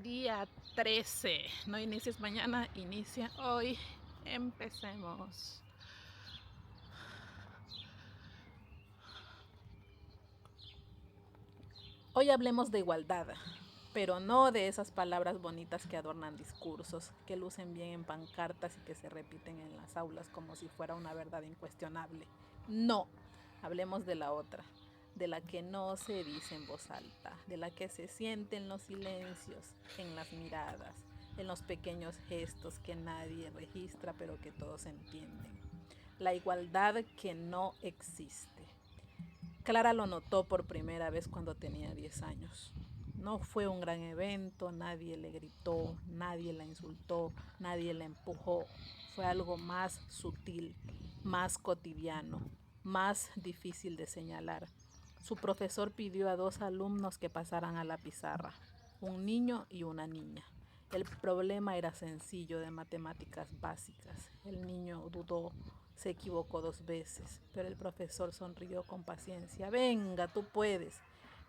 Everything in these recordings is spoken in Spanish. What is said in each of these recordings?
Día 13. No inicies mañana, inicia hoy. Empecemos. Hoy hablemos de igualdad, pero no de esas palabras bonitas que adornan discursos, que lucen bien en pancartas y que se repiten en las aulas como si fuera una verdad incuestionable. No, hablemos de la otra, de la que no se dice en voz alta, de la que se siente en los silencios, en las miradas, en los pequeños gestos que nadie registra pero que todos entienden. La igualdad que no existe. Clara lo notó por primera vez cuando tenía 10 años. No fue un gran evento, nadie le gritó, nadie la insultó, nadie la empujó. Fue algo más sutil, más cotidiano, más difícil de señalar. Su profesor pidió a 2 alumnos que pasaran a la pizarra, un niño y una niña. El problema era sencillo, de matemáticas básicas. El niño dudó, se equivocó 2 veces, pero el profesor sonrió con paciencia. Venga, tú puedes.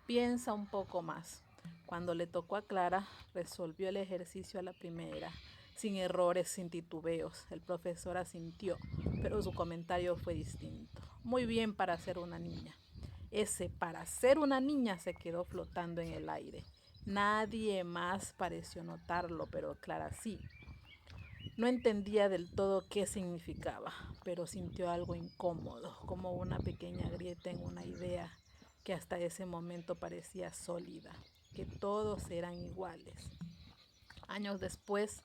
Piensa un poco más. Cuando le tocó a Clara, resolvió el ejercicio a la primera, sin errores, sin titubeos. El profesor asintió, pero su comentario fue distinto. Muy bien para ser una niña. Ese para ser una niña se quedó flotando en el aire. Nadie más pareció notarlo, pero Clara sí. No entendía del todo qué significaba, pero sintió algo incómodo, como una pequeña grieta en una idea que hasta ese momento parecía sólida, que todos eran iguales. Años después,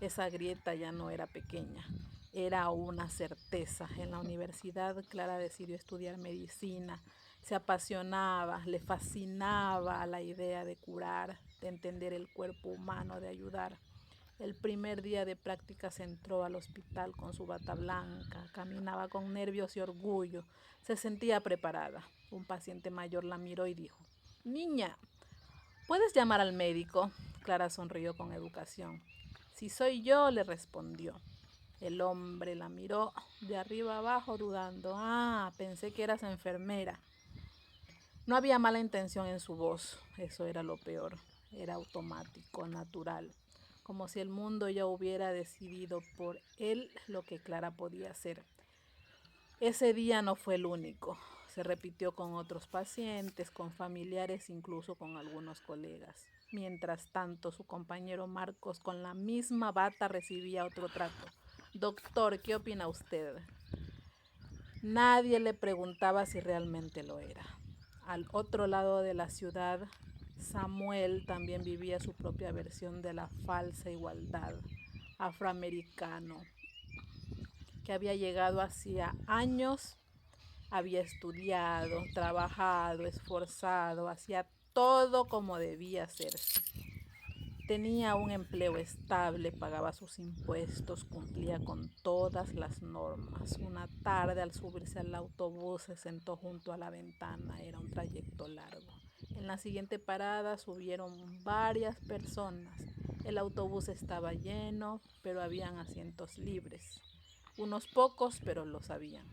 esa grieta ya no era pequeña, era una certeza. En la universidad, Clara decidió estudiar medicina. Se apasionaba, le fascinaba la idea de curar, de entender el cuerpo humano, de ayudar. El primer día de prácticas entró al hospital con su bata blanca, caminaba con nervios y orgullo, se sentía preparada. Un paciente mayor la miró y dijo: «Niña, ¿puedes llamar al médico?». Clara sonrió con educación. «Si soy yo», le respondió. El hombre la miró de arriba abajo dudando. «Ah, pensé que eras enfermera». No había mala intención en su voz, eso era lo peor. Era automático, natural, como si el mundo ya hubiera decidido por él lo que Clara podía hacer. Ese día no fue el único. Se repitió con otros pacientes, con familiares, incluso con algunos colegas. Mientras tanto, su compañero Marcos, con la misma bata, recibía otro trato. «Doctor, ¿qué opina usted?». Nadie le preguntaba si realmente lo era. Al otro lado de la ciudad, Samuel también vivía su propia versión de la falsa igualdad. Afroamericano, que había llegado hacía años, había estudiado, trabajado, esforzado, hacía todo como debía hacerse. Tenía un empleo estable, pagaba sus impuestos, cumplía con todas las normas. Una tarde, al subirse al autobús, se sentó junto a la ventana. Era un trayecto largo. En la siguiente parada subieron varias personas. El autobús estaba lleno, pero habían asientos libres. Unos pocos, pero los habían.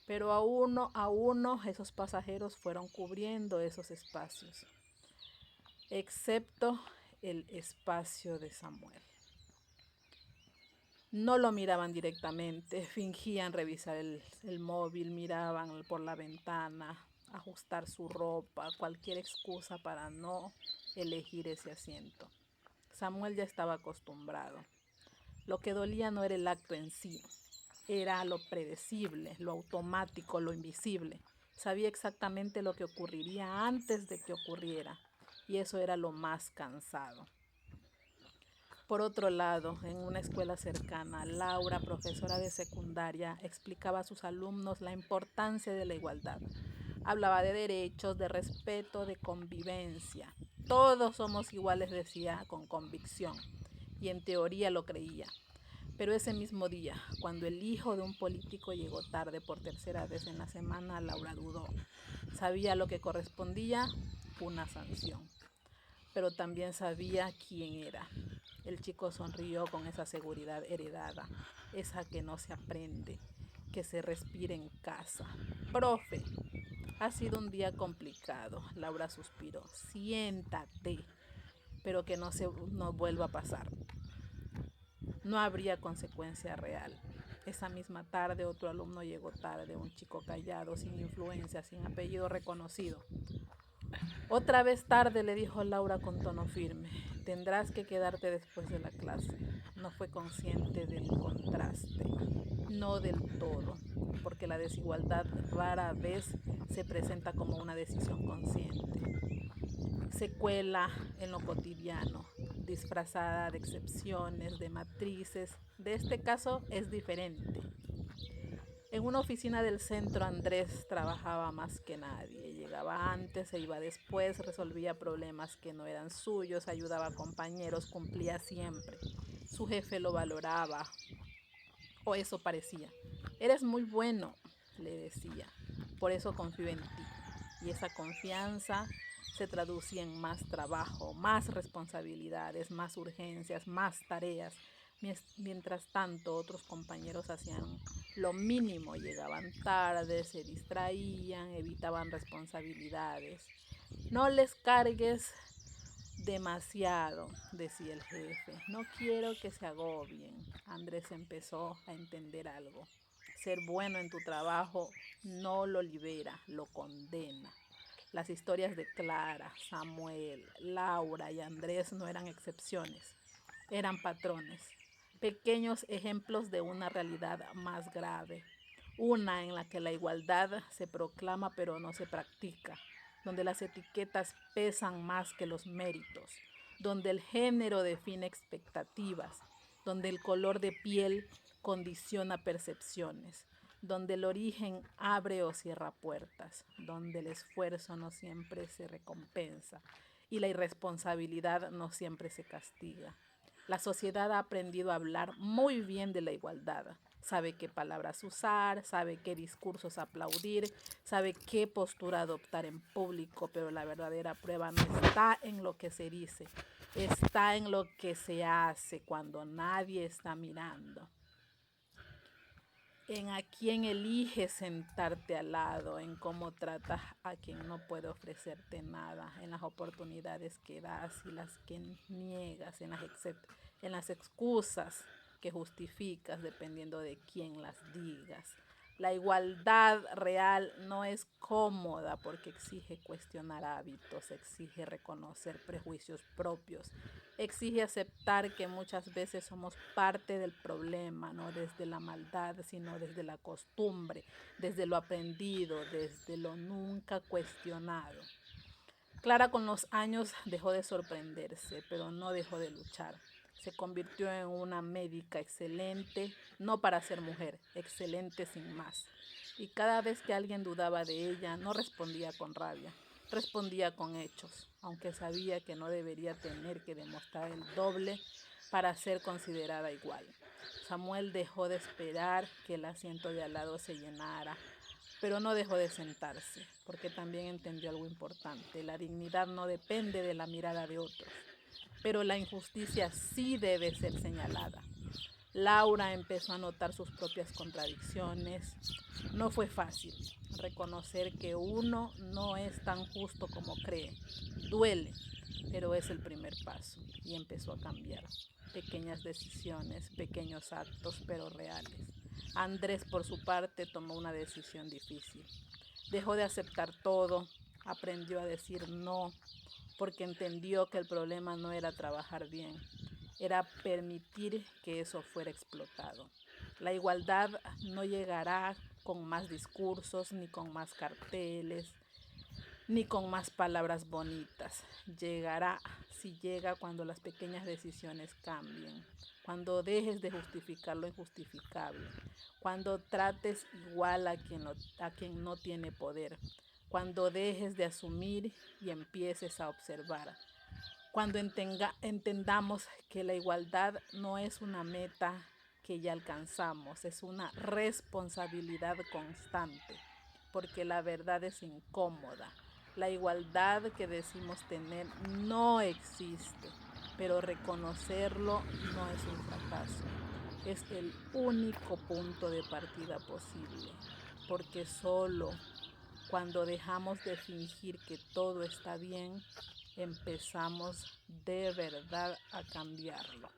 Pero a uno esos pasajeros fueron cubriendo esos espacios, excepto el espacio de Samuel. No lo miraban directamente, fingían revisar el móvil, miraban por la ventana, ajustar su ropa, cualquier excusa para no elegir ese asiento. Samuel ya estaba acostumbrado. Lo que dolía no era el acto en sí, era lo predecible, lo automático, lo invisible. Sabía exactamente lo que ocurriría antes de que ocurriera, y eso era lo más cansado. Por otro lado, en una escuela cercana, Laura, profesora de secundaria, explicaba a sus alumnos la importancia de la igualdad. Hablaba de derechos, de respeto, de convivencia. Todos somos iguales, decía con convicción, y en teoría lo creía. Pero ese mismo día, cuando el hijo de un político llegó tarde por tercera vez en la semana, Laura dudó. Sabía lo que correspondía, una sanción, pero también sabía quién era. El chico sonrió con esa seguridad heredada, esa que no se aprende, que se respira en casa. «Profe, ha sido un día complicado», Laura suspiró. «Siéntate». pero que no vuelva a pasar. No habría consecuencia real. Esa misma tarde otro alumno llegó tarde, un chico callado, sin influencia, sin apellido reconocido. Otra vez tarde, le dijo Laura con tono firme. Tendrás que quedarte después de la clase. No fue consciente del contraste, no del todo, porque la desigualdad rara vez se presenta como una decisión consciente. Se cuela en lo cotidiano, disfrazada de excepciones, de matrices. De este caso es diferente. En una oficina del centro, Andrés trabajaba más que nadie. Llegaba antes, se iba después, resolvía problemas que no eran suyos, ayudaba a compañeros, cumplía siempre. Su jefe lo valoraba, o eso parecía. Eres muy bueno, le decía. Por eso confío en ti. Y esa confianza se traducía en más trabajo, más responsabilidades, más urgencias, más tareas. Mientras tanto, otros compañeros hacían lo mínimo, llegaban tarde, se distraían, evitaban responsabilidades. No les cargues demasiado, decía el jefe. No quiero que se agobien. Andrés empezó a entender algo. Ser bueno en tu trabajo no lo libera, lo condena. Las historias de Clara, Samuel, Laura y Andrés no eran excepciones, eran patrones, pequeños ejemplos de una realidad más grave, una en la que la igualdad se proclama pero no se practica, donde las etiquetas pesan más que los méritos, donde el género define expectativas, donde el color de piel condiciona percepciones, donde el origen abre o cierra puertas, donde el esfuerzo no siempre se recompensa y la irresponsabilidad no siempre se castiga. La sociedad ha aprendido a hablar muy bien de la igualdad. Sabe qué palabras usar, sabe qué discursos aplaudir, sabe qué postura adoptar en público, pero la verdadera prueba no está en lo que se dice, está en lo que se hace cuando nadie está mirando. En a quién eliges sentarte al lado, en cómo tratas a quien no puede ofrecerte nada, en las oportunidades que das y las que niegas, en las excusas que justificas dependiendo de quién las digas. La igualdad real no es cómoda porque exige cuestionar hábitos, exige reconocer prejuicios propios, exige aceptar que muchas veces somos parte del problema, no desde la maldad, sino desde la costumbre, desde lo aprendido, desde lo nunca cuestionado. Clara con los años dejó de sorprenderse, pero no dejó de luchar. Se convirtió en una médica excelente, no para ser mujer, excelente sin más. Y cada vez que alguien dudaba de ella, no respondía con rabia, respondía con hechos, aunque sabía que no debería tener que demostrar el doble para ser considerada igual. Samuel dejó de esperar que el asiento de al lado se llenara, pero no dejó de sentarse, porque también entendió algo importante. La dignidad no depende de la mirada de otros, pero la injusticia sí debe ser señalada. Laura empezó a notar sus propias contradicciones. No fue fácil reconocer que uno no es tan justo como cree. Duele, pero es el primer paso y empezó a cambiar. Pequeñas decisiones, pequeños actos, pero reales. Andrés, por su parte, tomó una decisión difícil. Dejó de aceptar todo, aprendió a decir no, porque entendió que el problema no era trabajar bien, era permitir que eso fuera explotado. La igualdad no llegará con más discursos, ni con más carteles, ni con más palabras bonitas. Llegará, si llega, cuando las pequeñas decisiones cambien, cuando dejes de justificar lo injustificable, cuando trates igual a quien no tiene poder, cuando dejes de asumir y empieces a observar, cuando entendamos que la igualdad no es una meta que ya alcanzamos, es una responsabilidad constante, porque la verdad es incómoda. La igualdad que decimos tener no existe, pero reconocerlo no es un fracaso, es el único punto de partida posible, porque solo cuando dejamos de fingir que todo está bien, empezamos de verdad a cambiarlo.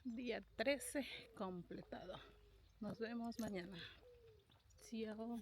Día 13 completado. Nos vemos mañana. Chao.